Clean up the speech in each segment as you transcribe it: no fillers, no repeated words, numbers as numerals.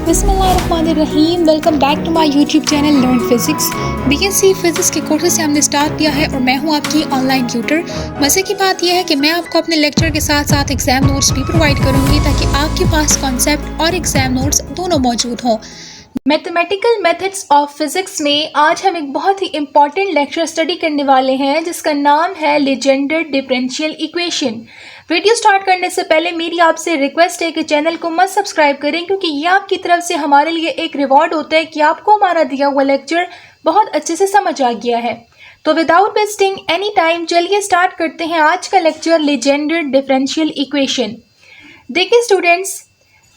बिस्मिल्लाहिर्रहमानिर्रहीम। Welcome back to my YouTube channel learn physics. BSc physics के courses से हमने स्टार्ट किया है और मैं हूं आपकी ऑनलाइन ट्यूटर। मज़े की बात यह है कि मैं आपको अपने लेक्चर के साथ साथ एग्जाम नोट्स भी प्रोवाइड करूंगी ताकि आपके पास कॉन्सेप्ट और एग्जाम नोट्स दोनों मौजूद हों। मैथमेटिकल मेथड्स ऑफ फिजिक्स में आज हम एक बहुत ही इंपॉर्टेंट लेक्चर स्टडी करने वाले हैं जिसका नाम है Legender differential equation. Video start करने से पहले मेरी आपसे रिक्वेस्ट है कि चैनल को मत सब्सक्राइब करें, क्योंकि ये आपकी तरफ से हमारे लिए एक रिवॉर्ड होता है कि आपको हमारा दिया हुआ लेक्चर बहुत अच्छे से समझ आ गया है। तो विदाउट वेस्टिंग एनी टाइम चलिए स्टार्ट करते हैं आज का लेक्चर लेजेंडर डिफरेंशियल इक्वेशन। देखिए students,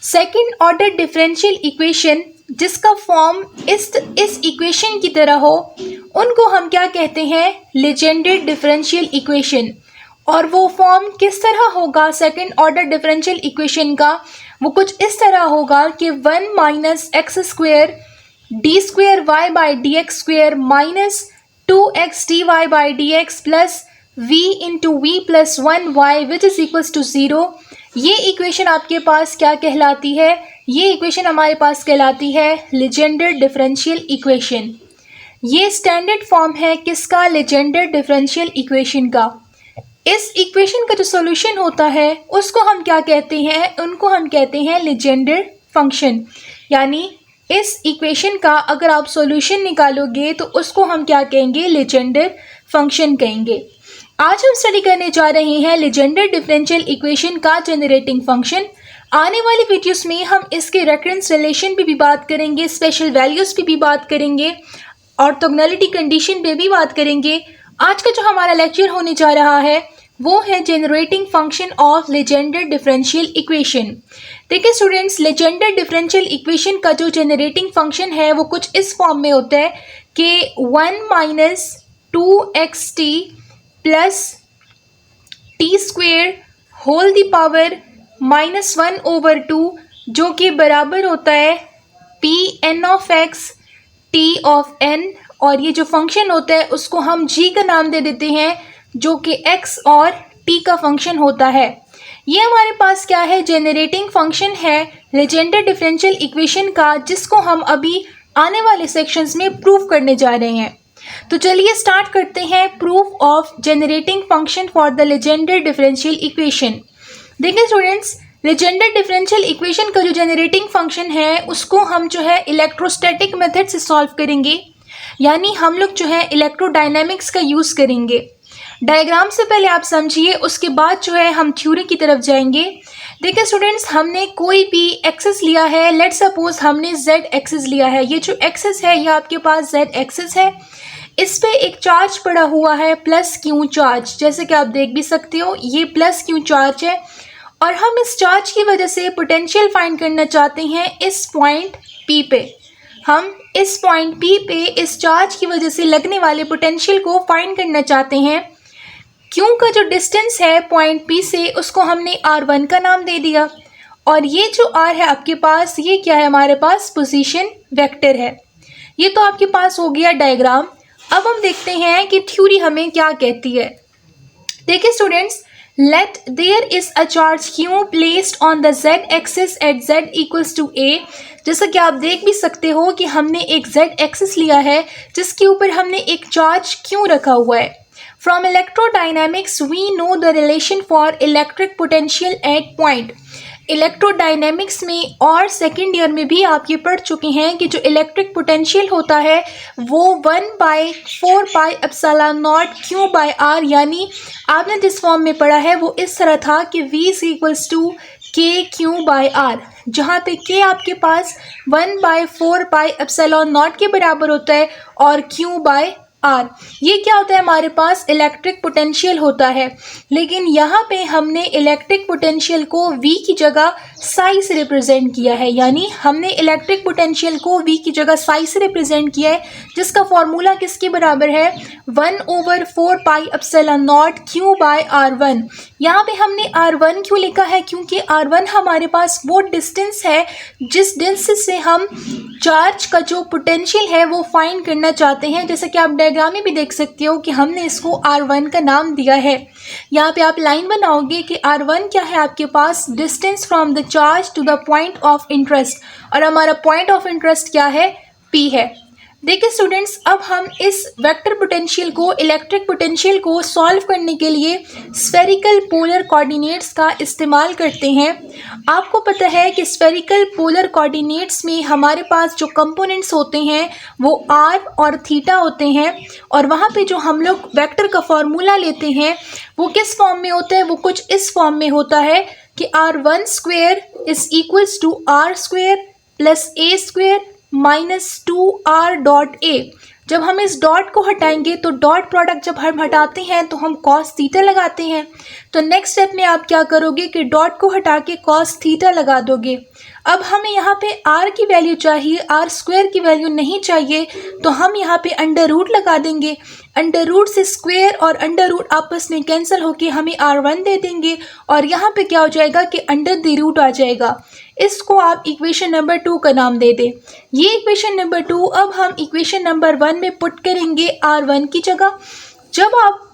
second order differential equation जिसका फॉर्म इस इक्वेशन की तरह हो उनको हम क्या कहते हैं? Legender differential equation. और वो फॉर्म किस तरह होगा सेकेंड ऑर्डर डिफरेंशियल इक्वेशन का? वो कुछ इस तरह होगा कि 1 minus x square d square y by d x square minus 2x dy by d x plus v into v plus 1 y which is equals to 0। ये इक्वेशन आपके पास क्या कहलाती है? ये इक्वेशन हमारे पास कहलाती है लेजेंडर डिफरेंशियल इक्वेशन। ये स्टैंडर्ड फॉर्म है किसका? लेजेंडर डिफरेंशियल इक्वेशन का। इस इक्वेशन का जो सॉल्यूशन होता है उसको हम क्या कहते हैं? उनको हम कहते हैं लेजेंडर फंक्शन। यानी इस इक्वेशन का अगर आप सॉल्यूशन निकालोगे तो उसको हम क्या कहेंगे? लेजेंडर फंक्शन कहेंगे। आज हम स्टडी करने जा रहे हैं लेजेंडर डिफरेंशियल इक्वेशन का जनरेटिंग फंक्शन। आने वाली वीडियोस में हम इसके रेफरेंस रिलेशन पे भी बात करेंगे, स्पेशल वैल्यूज़ पे भी बात करेंगे, ऑर्थोगोनैलिटी कंडीशन पे भी बात करेंगे। आज का जो हमारा लेक्चर होने जा रहा है वो है generating function of Legendre differential equation. देखिए स्टूडेंट्स, लेजेंडर डिफरेंशियल इक्वेशन का जो जनरेटिंग फंक्शन है वो कुछ इस फॉर्म में होता है कि 1 minus 2xt plus t square whole the power -1/2 जो कि बराबर होता है p n of x t of n. और ये जो फंक्शन होता है उसको हम g का नाम दे देते हैं जो कि x और t का फंक्शन होता है। ये हमारे पास क्या है? जनरेटिंग फंक्शन है लेजेंडर डिफरेंशियल इक्वेशन का, जिसको हम अभी आने वाले सेक्शंस में प्रूव करने जा रहे हैं। तो चलिए स्टार्ट करते हैं proof of generating function for the Legender differential equation. देखिए स्टूडेंट्स, लेजेंडर डिफरेंशियल इक्वेशन का जो जनरेटिंग फंक्शन है उसको हम जो है इलेक्ट्रोस्टैटिक मेथड से सॉल्व करेंगे। यानी हम लोग जो है इलेक्ट्रोडायनेमिक्स का यूज़ करेंगे। डायग्राम से पहले आप समझिए, उसके बाद जो है हम थ्योरी की तरफ जाएंगे। देखिए स्टूडेंट्स, हमने कोई भी एक्सिस लिया है, लेट सपोज हमने z एक्सिस लिया है। ये जो एक्सिस है ये आपके पास z एक्सिस है। इस पे एक चार्ज पड़ा हुआ है प्लस क्यू चार्ज, जैसे कि आप देख भी सकते हो ये प्लस क्यू चार्ज है। और हम इस चार्ज की वजह से पोटेंशियल फाइंड करना चाहते हैं इस पॉइंट P पे। हम इस पॉइंट P पे इस चार्ज की वजह से लगने वाले पोटेंशियल को फाइंड करना चाहते हैं। Q का जो डिस्टेंस है पॉइंट P से उसको हमने R1 का नाम दे दिया। और ये जो R है आपके पास, ये क्या है? हमारे पास पोजीशन वेक्टर है। ये तो आपके पास हो गया डायग्राम। अब हम देखते हैं कि थ्योरी हमें क्या कहती है। देखिए students, let there is a charge q placed on the z axis at z equals to a। जैसा कि आप देख भी सकते हो कि हमने एक z एक्सिस लिया है जिसके ऊपर हमने एक चार्ज q रखा हुआ है। From electrodynamics we know the relation for electric potential at point। Electrodynamics में और सेकेंड ईयर में भी आप ये पढ़ चुके हैं कि जो इलेक्ट्रिक पोटेंशियल होता है वो 1/4πε0 q/r, यानी आपने जिस फॉर्म में पढ़ा है वो इस तरह था कि v = kq/r, जहाँ पे k आपके पास 1/4πε0 के बराबर होता है और q/r ये क्या होता है? हमारे पास इलेक्ट्रिक पोटेंशियल होता है। लेकिन यहाँ पे हमने इलेक्ट्रिक पोटेंशियल को v की जगह साई से रिप्रेजेंट किया है। यानी हमने इलेक्ट्रिक पोटेंशियल को v की जगह साई से रिप्रेजेंट किया है, जिसका फॉर्मूला किसके बराबर है? 1/4πε0 q/r1। यहाँ पे हमने r1 क्यों लिखा है? क्योंकि r1 हमारे पास वो डिस्टेंस है जिस डिस्टेंस से हम चार्ज का जो पोटेंशियल है वो फाइंड करना चाहते हैं। जैसे कि आप डायग्राम में भी देख सकते हो कि हमने इसको R1 का नाम दिया है। यहाँ पे आप लाइन बनाओगे कि R1 क्या है आपके पास, distance from the charge to the point of interest, और हमारा पॉइंट ऑफ इंटरेस्ट क्या है, P है। देखिए स्टूडेंट्स, अब हम इस वेक्टर पोटेंशियल को, इलेक्ट्रिक पोटेंशियल को सॉल्व करने के लिए स्फेरिकल पोलर कोऑर्डिनेट्स का इस्तेमाल करते हैं। आपको पता है कि स्फेरिकल पोलर कोऑर्डिनेट्स में हमारे पास जो कंपोनेंट्स होते हैं वो r और थीटा होते हैं, और वहाँ पे जो हम लोग वेक्टर का फॉर्मूला लेते हैं वो किस फॉर्म में होता है, वो कुछ इस फॉर्म में होता है कि r1 square is equals to r square plus a square -2r dot a। जब हम इस डॉट को हटाएंगे तो डॉट प्रोडक्ट जब हम हटाते हैं तो हम कॉस थीटा लगाते हैं। तो नेक्स्ट स्टेप में आप क्या करोगे कि डॉट को हटा के कॉस थीटा लगा दोगे। अब हमें यहाँ पे r की वैल्यू चाहिए, r स्क्वायर की वैल्यू नहीं चाहिए, तो हम यहाँ पे अंडर रूट लगा देंगे। अंडर रूट से स्क्वायर और अंडर रूट आपस में कैंसिल होके हमें r1 दे देंगे, और यहाँ पे क्या हो जाएगा कि अंडर द रूट आ जाएगा। इसको आप इक्वेशन नंबर 2 का नाम दे दें। ये इक्वेशन नंबर 2 अब हम इक्वेशन नंबर 1 में पुट करेंगे r1 की जगह। जब आप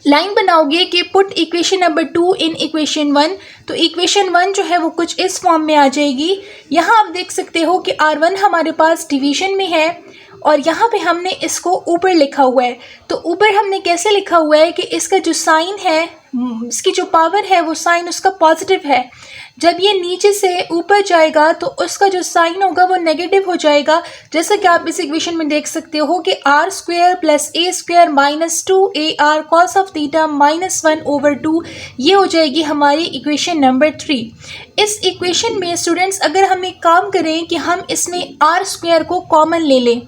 लाइन बनाओगे कि put equation number 2 in equation 1, तो इक्वेशन 1 जो है वो कुछ इस फॉर्म में आ जाएगी। यहाँ आप देख सकते हो कि r1 हमारे पास डिवीजन में है, और यहाँ पे हमने इसको ऊपर लिखा हुआ है। तो ऊपर हमने कैसे लिखा हुआ है कि इसका जो साइन है, इसकी जो पावर है वो साइन उसका पॉजिटिव है। जब ये नीचे से ऊपर जाएगा तो उसका जो साइन होगा वो नेगेटिव हो जाएगा, जैसा कि आप इस इक्वेशन में देख सकते हो कि r square plus a square -2ar cos of theta -1/2, ये हो जाएगी हमारी इक्वेशन नंबर 3। इस इक्वेशन में स्टूडेंट्स अगर हम एक काम करें कि हम इसमें r स्क्वायर को कॉमन ले लें,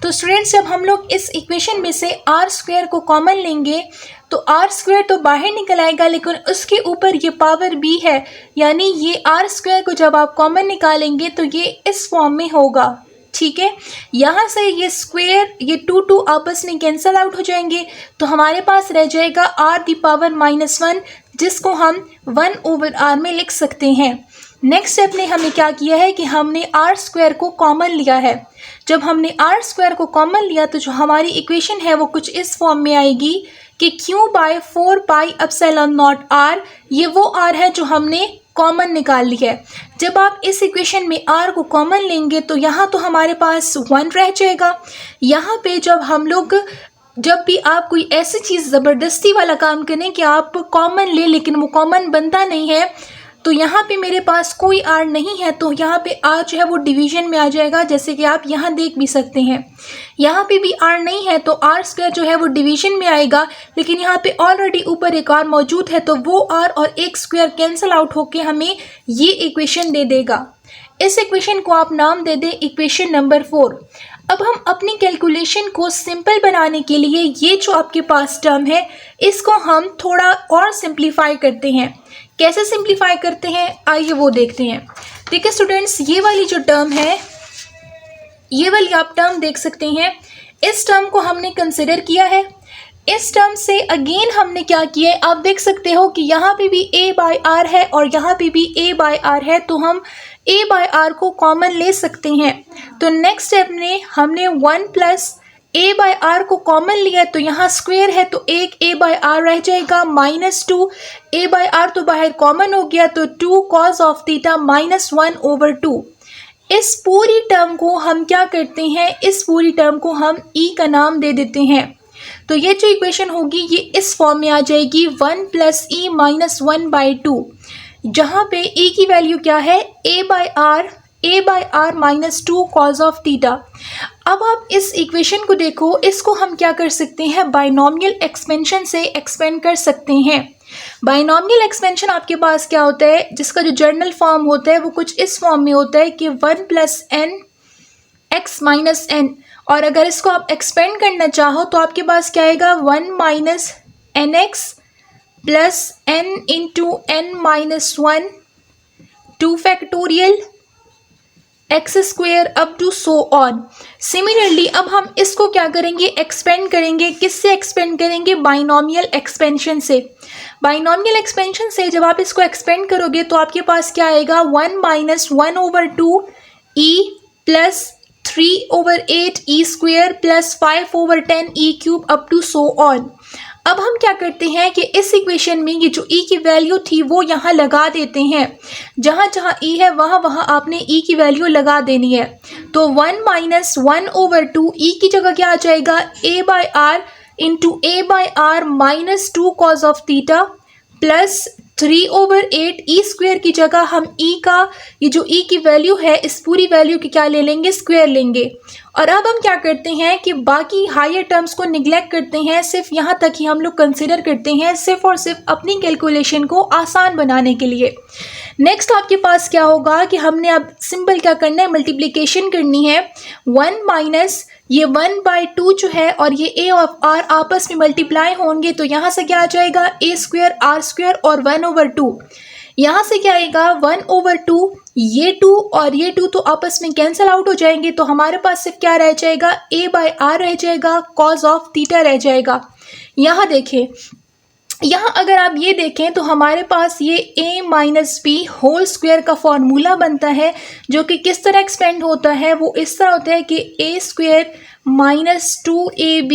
तो स्टूडेंट्स जब हम लोग इस इक्वेशन में से r स्क्वायर को कॉमन लेंगे तो r स्क्वायर तो बाहर निकल आएगा, लेकिन उसके ऊपर ये पावर b है, यानी ये r स्क्वायर को जब आप कॉमन निकालेंगे तो ये इस फॉर्म में होगा। ठीक है, यहाँ से ये स्क्वायर, ये 2 आपस में कैंसल आउट हो जाएंगे, तो हमारे पास रह जाएगा r⁻⁻1, जिसको हम 1/r में लिख सकते हैं। नेक्स्ट स्टेप में हमें क्या किया है कि हमने r स्क्वायर को कॉमन लिया है। जब हमने r स्क्वायर को कॉमन लिया तो जो हमारी इक्वेशन है वो कुछ इस फॉर्म में आएगी कि q/4πε0r, ये वो r है जो हमने कॉमन निकाल ली है। जब आप इस इक्वेशन में r को कॉमन लेंगे तो यहाँ तो हमारे पास 1 रह जाएगा। यहाँ पे जब भी आप कोई ऐसी चीज़ ज़बरदस्ती वाला काम करें कि आप कॉमन ले लेकिन वो कॉमन बनता नहीं है, तो यहाँ पे मेरे पास कोई r नहीं है, तो यहाँ पे r जो है वो डिवीजन में आ जाएगा, जैसे कि आप यहाँ देख भी सकते हैं। यहाँ पे भी r नहीं है तो r स्क्वायर जो है वो डिवीजन में आएगा, लेकिन यहाँ पे ऑलरेडी ऊपर एक r मौजूद है, तो वो r और एक स्क्वायर कैंसिल आउट होके हमें ये इक्वेशन दे देगा। इस इक्वेशन को आप नाम दे दें इक्वेशन नंबर 4। अब हम अपनी कैलकुलेशन को सिंपल बनाने के लिए ये जो आपके पास टर्म है इसको हम थोड़ा और सिंप्लीफाई करते हैं। कैसे सिंप्लीफाई करते हैं आइए वो देखते हैं। देखिए स्टूडेंट्स, ये वाली जो टर्म है, ये वाली आप टर्म देख सकते हैं, इस टर्म को हमने कंसिडर किया है। इस टर्म से अगेन हमने क्या किया है, आप देख सकते हो कि यहाँ पे भी a/r है और यहाँ पे भी a/r है, तो हम a/r को कॉमन ले सकते हैं। तो नेक्स्ट स्टेप में हमने 1 प्लस a/r को कॉमन लिया, तो यहाँ स्क्वायर है तो एक a/r रह जाएगा, -2 a/r तो बाहर कॉमन हो गया, तो 2 cos ऑफ थीटा -1/2। इस पूरी टर्म को हम क्या करते हैं, इस पूरी टर्म को हम e का नाम दे देते हैं। तो ये जो इक्वेशन होगी ये इस फॉर्म में आ जाएगी 1 + e - 1/2, जहाँ पे e की वैल्यू क्या है, a/r -2 cos ऑफ थीटा। अब आप इस इक्वेशन को देखो, इसको हम क्या कर सकते हैं, बाइनोमियल एक्सपेंशन से एक्सपेंड कर सकते हैं। बाइनोमियल एक्सपेंशन आपके पास क्या होता है, जिसका जो जर्नल फॉर्म होता है वो कुछ इस फॉर्म में होता है कि 1 + n x - n, और अगर इसको आप एक्सपेंड करना चाहो तो आपके पास क्या आएगा, 1 - nx + n × n - 1 2 factorial x square up to so on. Similarly अब हम इसको क्या करेंगे, एक्सपेंड करेंगे। किससे एक्सपेंड करेंगे, बाइनोमियल एक्सपेंशन से। बाइनोमियल एक्सपेंशन से जब आप इसको एक्सपेंड करोगे तो आपके पास क्या आएगा, 1 - 1/2 e + 3/8 e square plus 5/10 e cube up to so on. अब हम क्या करते हैं कि इस इक्वेशन में ये जो e की वैल्यू थी वो यहाँ लगा देते हैं। जहाँ जहाँ e है वहाँ वहाँ आपने e की वैल्यू लगा देनी है। तो 1 माइनस 1/2 e की जगह क्या आ जाएगा, a/r into a/r minus 2 cause of theta plus 3/8 e square की जगह हम e का ये जो e की वैल्यू है इस पूरी वैल्यू की क्या ले लेंगे, स्क्वायर लेंगे। और अब हम क्या करते हैं कि बाकी हायर टर्म्स को निगलेक्ट करते हैं, सिर्फ यहाँ तक ही हम लोग कंसिडर करते हैं, सिर्फ और सिर्फ अपनी कैलकुलेशन को आसान बनाने के लिए। नेक्स्ट आपके पास क्या होगा कि हमने अब सिंपल क्या करना है, मल्टीप्लिकेशन करनी है। 1 माइनस ये 1/2 जो है और ये a ऑफ r आपस में मल्टीप्लाई होंगे तो यहाँ से क्या आ जाएगा, a स्क्वायर r स्क्वायर और 1/2। यहाँ से क्या आएगा 1/2, ये 2 और ये 2 तो आपस में कैंसिल आउट हो जाएंगे, तो हमारे पास सिर्फ क्या रह जाएगा, a/r रह जाएगा, कॉज ऑफ थीटा रह जाएगा। यहाँ देखें, यहाँ अगर आप ये देखें तो हमारे पास ये a minus b whole square का फॉर्मूला बनता है, जो कि किस तरह एक्सपेंड होता है, वो इस तरह होता है कि a square minus 2ab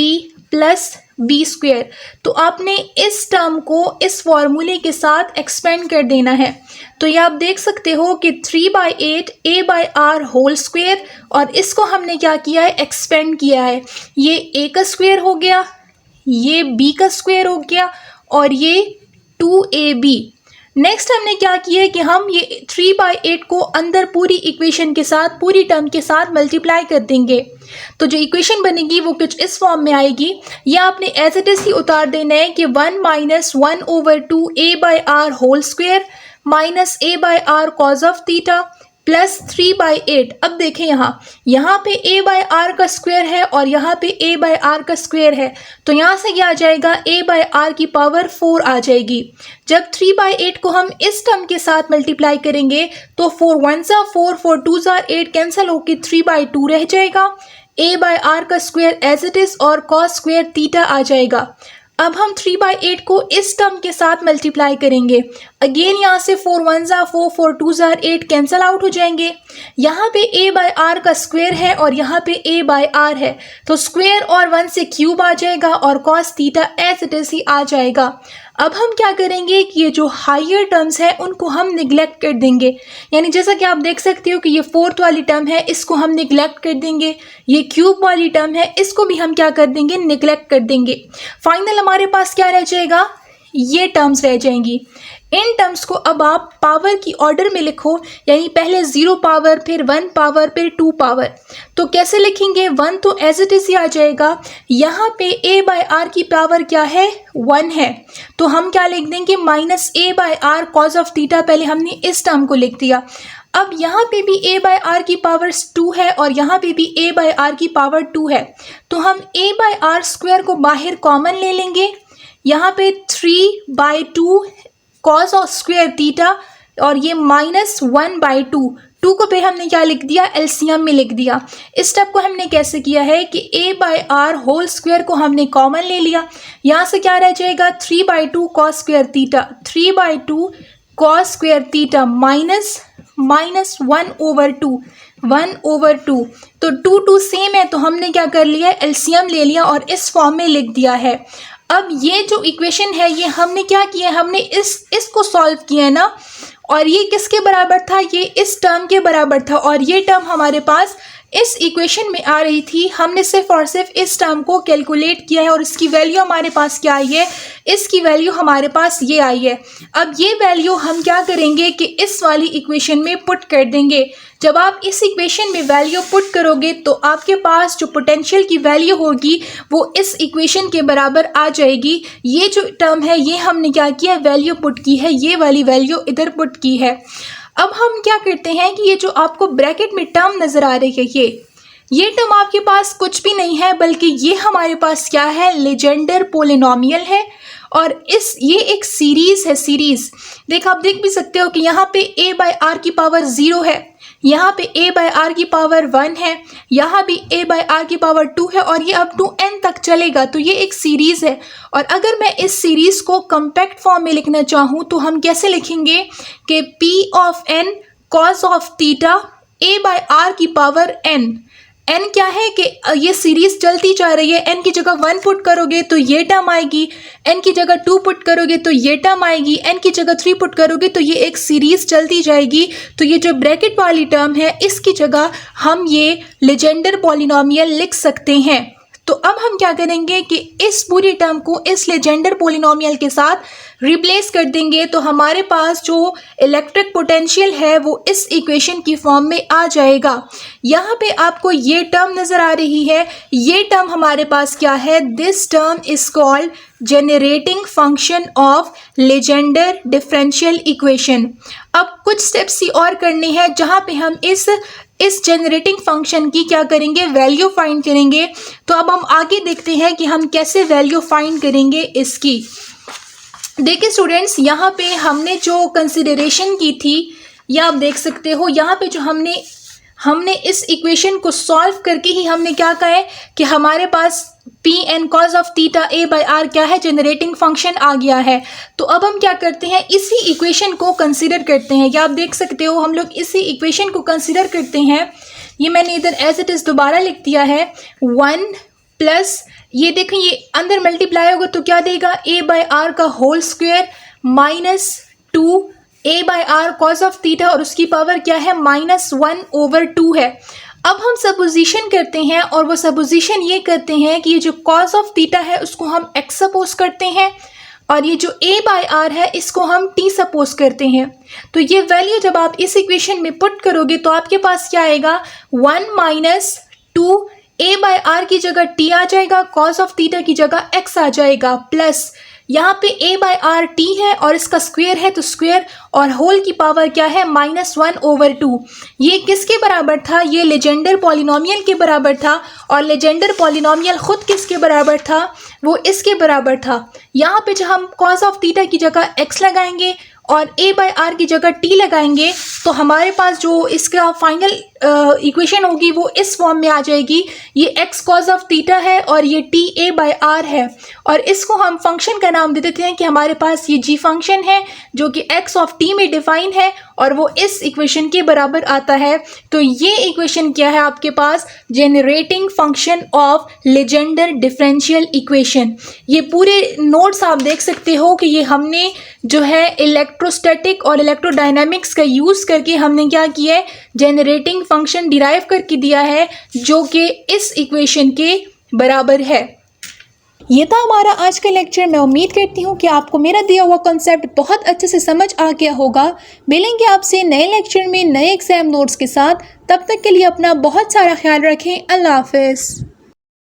plus b square. तो आपने इस टर्म को इस फॉर्मूले के साथ एक्सपेंड कर देना है। तो ये आप देख सकते हो कि 3/8 a/r होल स्क्वायर और इसको हमने क्या किया है, एक्सपेंड किया है। ये a का स्क्वायर हो गया, ये b का स्क्वायर हो गया और ये 2ab। नेक्स्ट हमने क्या किया है कि हम ये 3/8 को अंदर पूरी इक्वेशन के साथ, पूरी टर्म के साथ मल्टीप्लाई कर देंगे। तो जो इक्वेशन बनेगी वो कुछ इस फॉर्म में आएगी। या आपने एज इट इज ही उतार देना है कि 1 minus 1/2 a/r whole square minus a/r cos of theta plus 3/8। अब देखें यहाँ पे a/r का स्क्वायर है और यहाँ पे a/r का स्क्वायर है, तो यहाँ से क्या आ जाएगा, a/r की पावर 4 आ जाएगी। जब 3/8 को हम इस टर्म के साथ मल्टीप्लाई करेंगे तो 4 1 4 4 2 8 कैंसिल होकर 3/2 रह जाएगा। a/r का स्क्वायर एज इट इज और कॉस स्क्वायर थीटा आ जाएगा। अब हम 3/8 को इस टर्म के साथ मल्टीप्लाई करेंगे। अगेन यहाँ से 4 1 4 4 2 8 कैंसिल आउट हो जाएंगे। यहाँ पे a/r का स्क्वायर है और यहाँ पे a/r है, तो स्क्वायर और 1 से क्यूब आ जाएगा और cos theta as it is ही आ जाएगा। अब हम क्या करेंगे कि ये जो हायर टर्म्स है उनको हम निगलेक्ट कर देंगे। यानी जैसा कि आप देख सकते हो कि ये 4th वाली टर्म है, इसको हम निगलेक्ट कर देंगे। ये क्यूब वाली टर्म है, इसको भी हम क्या कर देंगे, निगलेक्ट कर देंगे। फाइनल हमारे पास क्या रह जाएगा, ये टर्म्स रह जाएंगी। इन टर्म्स को अब आप पावर की ऑर्डर में लिखो, यानी पहले 0 पावर, फिर 1 पावर, फिर 2 पावर। तो कैसे लिखेंगे, 1 तो एज इट इज ही आ जाएगा। यहाँ पे a/r की पावर क्या है, 1 है, तो हम क्या लिख देंगे, minus a/r cos of theta. पहले हमने इस टर्म को लिख दिया। अब यहाँ पे भी a/r की पावर 2 है और यहाँ पे भी a/r की पावर 2 है, तो हम a/r स्क्वायर को बाहर कॉमन ले लेंगे। यहाँ पे 3/2 कॉस ऑफ स्क्वायर थीटा और ये माइनस 1/2, 2 को पे हमने क्या लिख दिया, एलसीएम में लिख दिया। इस स्टेप को हमने कैसे किया है कि a/r होल स्क्वायर को हमने कॉमन ले लिया। यहाँ से क्या रह जाएगा, 3/2 cos square theta, 3/2 cos square theta minus 1/2, 1/2। तो 2 सेम है, तो हमने क्या कर लिया, एलसीएम ले लिया और इस फॉर्म में लिख दिया है। अब ये जो इक्वेशन है ये हमने क्या किया, हमने इसको सॉल्व किया है ना, और ये किसके बराबर था, ये इस टर्म के बराबर था और ये टर्म हमारे पास इस इक्वेशन में आ रही थी। हमने सिर्फ और सिर्फ इस टर्म को कैलकुलेट किया है और इसकी वैल्यू हमारे पास क्या आई है, इसकी वैल्यू हमारे पास ये आई है। अब ये वैल्यू हम क्या करेंगे कि इस वाली इक्वेशन में पुट कर देंगे। जब आप इस इक्वेशन में वैल्यू पुट करोगे तो आपके पास जो पोटेंशियल की वैल्यू होगी वो इस इक्वेशन के बराबर आ जाएगी। ये जो टर्म है ये हमने क्या किया, वैल्यू पुट की है, ये वाली वैल्यू इधर पुट की है। अब हम क्या करते हैं कि ये जो आपको ब्रैकेट में टर्म नज़र आ रही है ये टर्म आपके पास कुछ भी नहीं है, बल्कि ये हमारे पास क्या है, लेजेंडर पोलिनोमियल है और ये एक सीरीज है। सीरीज आप देख भी सकते हो कि यहाँ पे a/r की पावर 0 है, यहाँ पे a/r की पावर 1 है, यहाँ भी a/r की पावर 2 है और ये अब टू n तक चलेगा। तो ये एक सीरीज़ है और अगर मैं इस सीरीज़ को कम्पैक्ट फॉर्म में लिखना चाहूँ तो हम कैसे लिखेंगे कि p of n cos of theta a/r की पावर n। n क्या है कि ये सीरीज चलती जा रही है, n की जगह 1 पुट करोगे तो ये टर्म आएगी, n की जगह 2 पुट करोगे तो ये टर्म आएगी, n की जगह 3 पुट करोगे तो ये एक सीरीज चलती जाएगी। तो ये जो ब्रैकेट वाली टर्म है इसकी जगह हम ये लेजेंडर पॉलिनोमियल लिख सकते हैं। तो अब हम क्या करेंगे कि इस पूरी टर्म को इस लेजेंडर पॉलिनोमियल के साथ रिप्लेस कर देंगे, तो हमारे पास जो इलेक्ट्रिक पोटेंशियल है वो इस इक्वेशन की फॉर्म में आ जाएगा। यहाँ पे आपको ये टर्म नज़र आ रही है, ये टर्म हमारे पास क्या है, this term is called generating function of Legendre differential equation. अब कुछ स्टेप्स ही और करने हैं जहाँ पे हम इस जनरेटिंग फंक्शन की क्या करेंगे, वैल्यू फाइंड करेंगे। तो अब हम आगे देखते हैं कि हम कैसे वैल्यू फाइंड करेंगे इसकी। देखिए स्टूडेंट्स, यहाँ पे हमने जो कंसिडरेशन की थी या आप देख सकते हो यहाँ पे जो हमने इस इक्वेशन को सॉल्व करके ही हमने क्या कहा है कि हमारे पास P N cos of theta A by R क्या है, जनरेटिंग फंक्शन आ गया है। तो अब हम क्या करते हैं, इसी इक्वेशन को कंसीडर करते हैं, या आप देख सकते हो हम लोग इसी इक्वेशन को कंसीडर करते हैं। ये मैंने इधर एज इट इज़ दोबारा लिख दिया है, 1 प्लस ये देखें ये अंदर मल्टीप्लाई होगा तो क्या देगा, ए बाई आर का whole square minus 2 a by r cos of theta और उसकी पावर क्या है, -1/2 है। अब हम सपोजिशन करते हैं और वो सपोजिशन ये करते हैं कि ये जो कॉज ऑफ थीटा है उसको हम एक्स सपोज करते हैं और ये जो ए बाई आर है इसको हम टी सपोज करते हैं। तो ये वैल्यू जब आप इस इक्वेशन में पुट करोगे तो आपके पास क्या आएगा, 1 - 2 ए बाई आर की जगह टी आ जाएगा, कॉज ऑफ थीटा की जगह एक्स आ जाएगा, प्लस यहाँ पे ए बाई आर टी है और इसका स्क्वायर है तो स्क्वायर और होल की पावर क्या है, -1/2। ये किसके बराबर था, ये लेजेंडर पॉलिनोमियल के बराबर था और लेजेंडर पॉलिनोमियल खुद किसके बराबर था, वो इसके बराबर था। यहाँ पे जब हम कॉज ऑफ थीटा की जगह एक्स लगाएंगे और ए बाई आर की जगह टी लगाएंगे तो हमारे पास जो इसका फाइनल इक्वेशन होगी वो इस फॉर्म में आ जाएगी। ये एक्स कॉज ऑफ थीटा है और ये टी ए बाई आर है और इसको हम फंक्शन का नाम दे देते हैं कि हमारे पास ये जी फंक्शन है जो कि एक्स ऑफ टी में डिफाइन है और वो इस इक्वेशन के बराबर आता है। तो ये इक्वेशन क्या है आपके पास, generating function of Legendre differential equation. ये पूरे नोट्स आप देख सकते हो कि ये हमने जो है इलेक्ट्रोस्टैटिक और इलेक्ट्रोडायनामिक्स का यूज़ करके हमने क्या किया है, जनरेटिंग फंक्शन डिराइव करके दिया है जो कि इस इक्वेशन के बराबर है। ये था हमारा आज का लेक्चर। मैं उम्मीद करती हूँ कि आपको मेरा दिया हुआ कॉन्सेप्ट बहुत अच्छे से समझ आ गया होगा। मिलेंगे आपसे नए लेक्चर में नए एग्जाम नोट्स के साथ। तब तक के लिए अपना बहुत सारा ख्याल रखें। अल्लाह हाफिज़।